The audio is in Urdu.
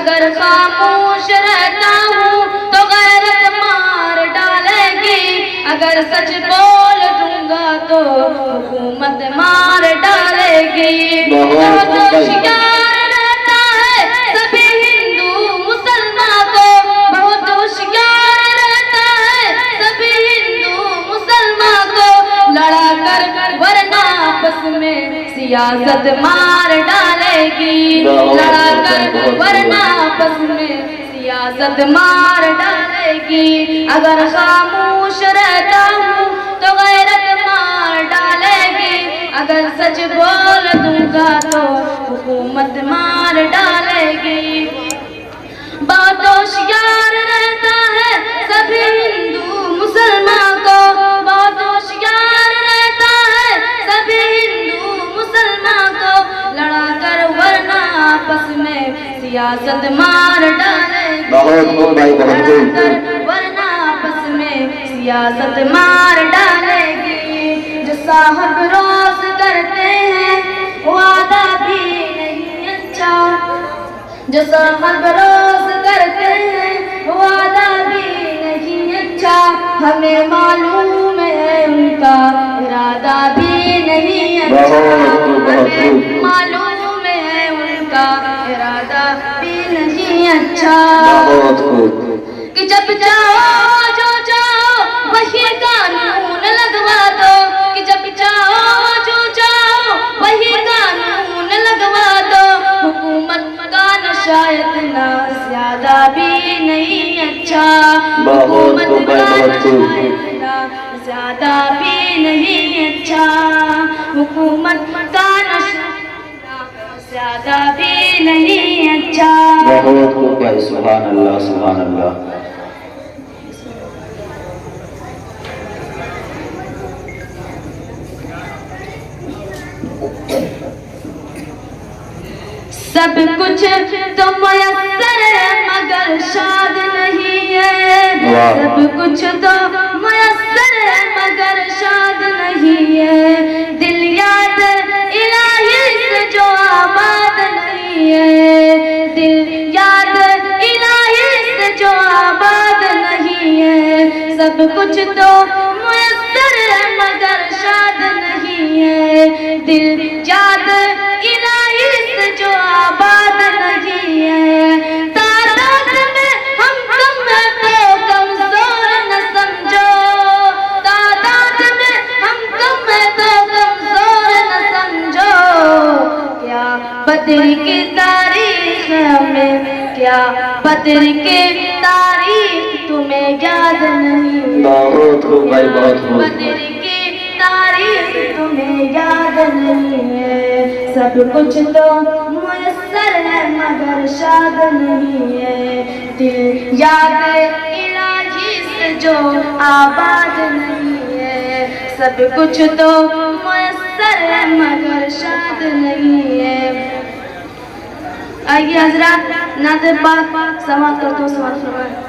اگر خاموش رہتا ہوں تو غیرت مار ڈالے گی، اگر سچ بول دوں گا تو حکومت مار ڈالے گی۔ بہت ہوشیار رہتا ہے سبھی ہندو مسلمان کو، بہت ہوشیار رہتا ہے سبھی ہندو مسلمان کو، لڑا کر ورنہ آپس میں سیاست مار ڈالے گی، لڑا کر ورنہ آپس میں سیاست مار ڈالے گی۔ اگر خاموش رہتا ہوں تو غیرت مار ڈالے گی، اگر سچ بول دوں گا تو حکومت مار ڈالے گی۔ بہت ہوشیار رہتا ہے سبھی ہندو مسلمان کو، بہت ہوشیار رہتا ہے سبھی ہندو مسلمان کو، لڑا کر ورنہ آپس میں سیاست مار ڈالے گی، لڑا کر ورنہ آپس میں سیاست مار ڈالے گی۔ جو صاحب روز کرتے ہیں وعدہ بھی نہیں اچھا، جو صاحب روز کرتے ہیں وعدہ بھی نہیں اچھا، ہمیں معلوم ہے ان کا ارادہ بھی نہیں اچھا، ہمیں معلوم ہے ان کا ارادہ بھی نہیں اچھا۔ کہ جب چاہو جو چاہو وہی قانون لگوا دو، کہ جب چاہو جو چاہو وہی قانون لگوا دو، حکومت کا شاید نہ زیادہ بھی نہیں اچھا، حکومت کا شاید نہ زیادہ بھی نہیں اچھا، حکومت کا زیادہ بھی نہیں اچھا۔ بہت خوب بھائی، سبحان اللہ سبحان اللہ۔ سب کچھ تو میسر ہے مگر شاد نہیں ہے، سب کچھ تو میسر ہے مگر شاد نہیں ہے، دل یاد الہی سے جو آباد نہیں ہے، دل یاد الہی سے جو آباد نہیں ہے، سب کچھ تو میسر ہے مگر شاد نہیں ہے، دل یاد الہی سے جو آباد نہیں ہے۔ تعداد میں ہم کم ہیں تو کمزور نہ سمجھو، تعداد میں ہم کم ہیں تو کمزور نہ سمجھو، کیا بدر کی تاریخ ہمیں، کیا بدر کی تاریخ تمہیں یاد نہیں؟ بہت خوب بھائی، بہت خوب۔ بدر کی تاریخ تمہیں یاد نہیں ہے، سب کچھ تو میسر ہے مگر شاد نہیں ہے، دل یاد الہی سے جو آباد نہیں ہے، سب کچھ تو میسر ہے مگر شاد نہیں ہے۔ آئیے حضرات نعت پاک سماعت کرتے ہیں، سماعت فرمائیں۔